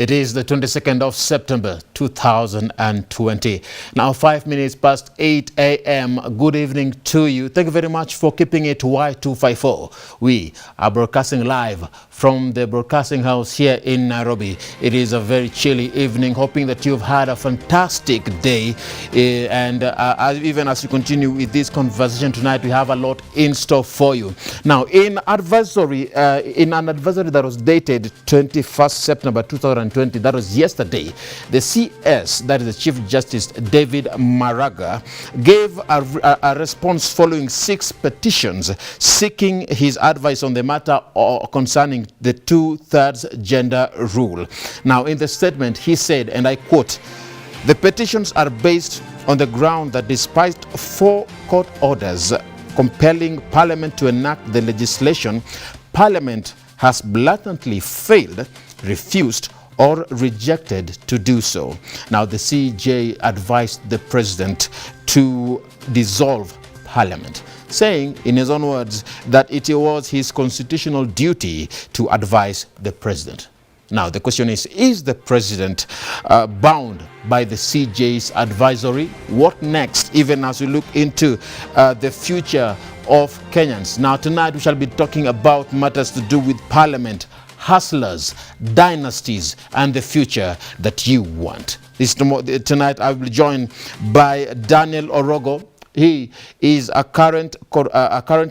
It is the 22nd of September 2020. Now 5 minutes past 8 a.m. Good evening to you. Thank you very much for keeping it Y254. We are broadcasting live from the broadcasting house here in Nairobi. It is a very chilly evening, hoping that you've had a fantastic day. Even as you continue with this conversation tonight, we have a lot in store for you. Now, in an advisory that was dated 21st September 2020, that was yesterday, the CS, that is the Chief Justice David Maraga, gave a response following 6 petitions seeking his advice on the matter concerning the 2/3 gender rule. Now, in the statement, he said, and I quote, "The petitions are based on the ground that despite 4 court orders compelling Parliament to enact the legislation, Parliament has blatantly failed, refused, or rejected to do so." Now, the CJ advised the President to dissolve Parliament, saying, in his own words, that it was his constitutional duty to advise the President. Now, the question is the President bound by the CJ's advisory? What next, even as we look into the future of Kenyans? Now, tonight we shall be talking about matters to do with Parliament, hustlers, dynasties, and the future that you want. Tonight I will be joined by Daniel Orogo. He is a current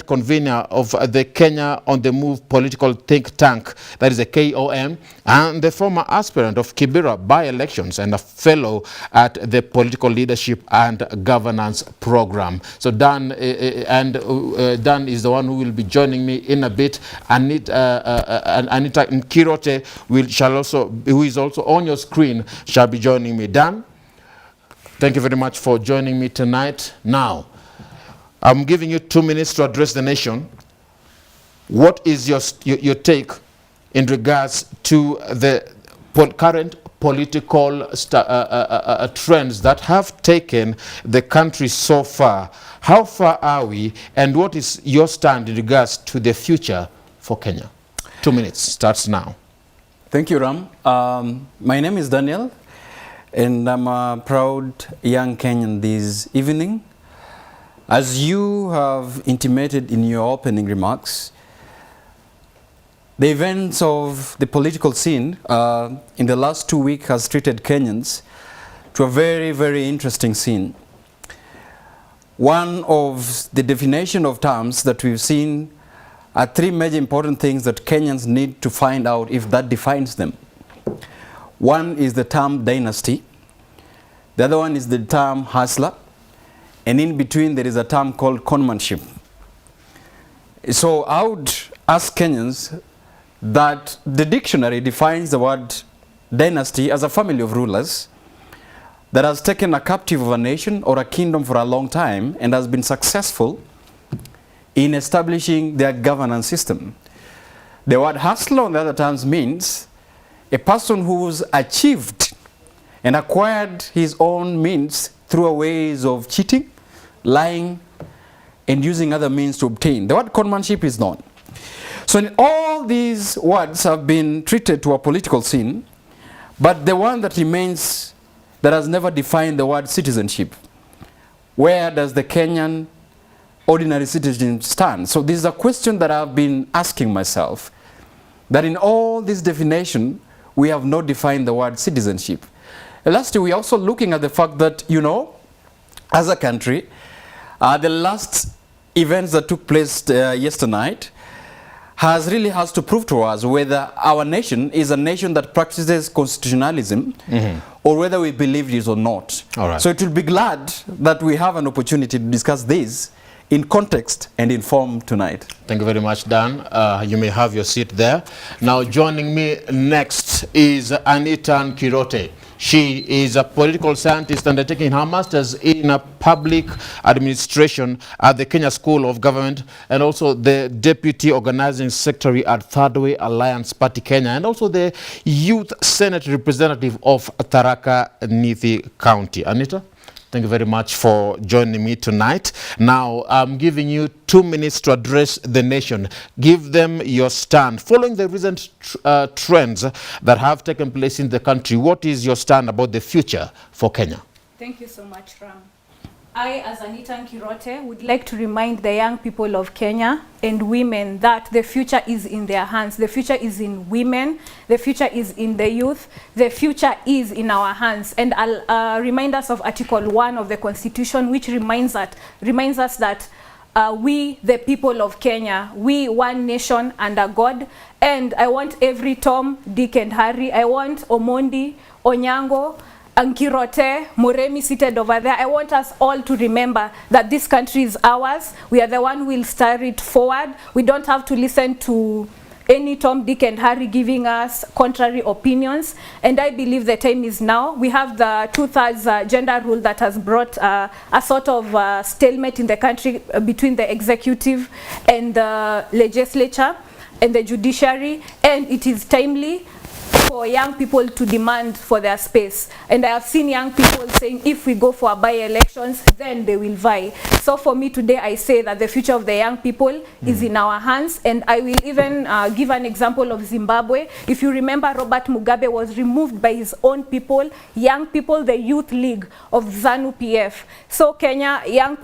convener of the Kenya on the Move political think tank, that is a KOM, and the former aspirant of Kibera by-elections and a fellow at the Political Leadership and Governance Program. So Dan is the one who will be joining me in a bit. Anita Kirote who is also on your screen, shall be joining me. Dan, thank you very much for joining me tonight. Now, I'm giving you 2 minutes to address the nation. What is your take in regards to the current political trends that have taken the country so far? How far are we, and what is your stand in regards to the future for Kenya? 2 minutes starts now. Thank you, Ram. My name is Daniel, and I'm a proud young Kenyan this evening. As you have intimated in your opening remarks, the events of the political scene in the last 2 weeks has treated Kenyans to a very, very interesting scene. One of the definition of terms that we've seen are 3 major important things that Kenyans need to find out if that defines them. One is the term dynasty. The other one is the term hustler. And in between, there is a term called conmanship. So I would ask Kenyans that the dictionary defines the word dynasty as a family of rulers that has taken a captive of a nation or a kingdom for a long time and has been successful in establishing their governance system. The word hustler, on the other terms, means a person who's achieved and acquired his own means through ways of cheating, lying, and using other means to obtain. The word conmanship is known. So all these words have been treated to a political scene, but the one that remains, that has never defined the word citizenship. Where does the Kenyan ordinary citizen stand? So this is a question that I've been asking myself, that in all this definition, we have not defined the word citizenship. Lastly, we're also looking at the fact that, as a country, the last events that took place yesterday night has to prove to us whether our nation is a nation that practices constitutionalism or whether we believe it or not. All right. So it will be glad that we have an opportunity to discuss this in context and in form tonight. Thank you very much, Dan. You may have your seat there. Now, joining me next is Anita Kirote. She is a political scientist undertaking her master's in public administration at the Kenya School of Government, and also the deputy organizing secretary at Third Way Alliance Party Kenya, and also the youth senate representative of Tharaka Nithi County. Anita? Thank you very much for joining me tonight. Now, I'm giving you 2 minutes to address the nation. Give them your stand. Following the recent trends that have taken place in the country, what is your stand about the future for Kenya? Thank you so much, Ram. I, as Anita Nkirote, would like to remind the young people of Kenya and women that the future is in their hands. The future is in women. The future is in the youth. The future is in our hands. And I'll remind us of Article 1 of the Constitution, which reminds us that we, the people of Kenya, we one nation under God. And I want every Tom, Dick and Harry, I want Omondi, Onyango, Nkirote, Muremi seated over there. I want us all to remember that this country is ours. We are the one who will steer it forward. We don't have to listen to any Tom, Dick and Harry giving us contrary opinions. And I believe the time is now. We have the 2/3 gender rule that has brought a sort of stalemate in the country between the executive and the legislature and the judiciary. And it is timely for young people to demand for their space. And I have seen young people saying if we go for by-elections, then they will vie. So for me today, I say that the future of the young people is in our hands. And I will even give an example of Zimbabwe. If you remember, Robert Mugabe was removed by his own people, young people, the Youth League of ZANU-PF. So Kenya, young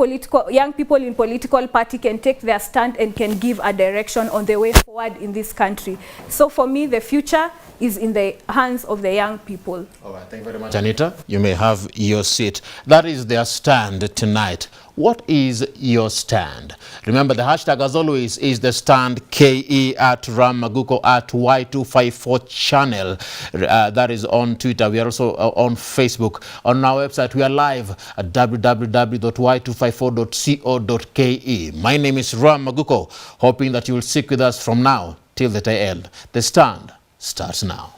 people in political party can take their stand and can give a direction on the way forward in this country. So for me, the future is in the hands of the young people. All right, thank you very much, Anita. You may have your seat. That is their stand tonight. What is your stand? Remember, the hashtag, as always, is the stand KE at Ram Maguko at Y254 channel. That is on Twitter. We are also on Facebook. On our website, we are live at www.y254.co.ke. My name is Ram Maguko, hoping that you will stick with us from now till the day end. The stand starts now.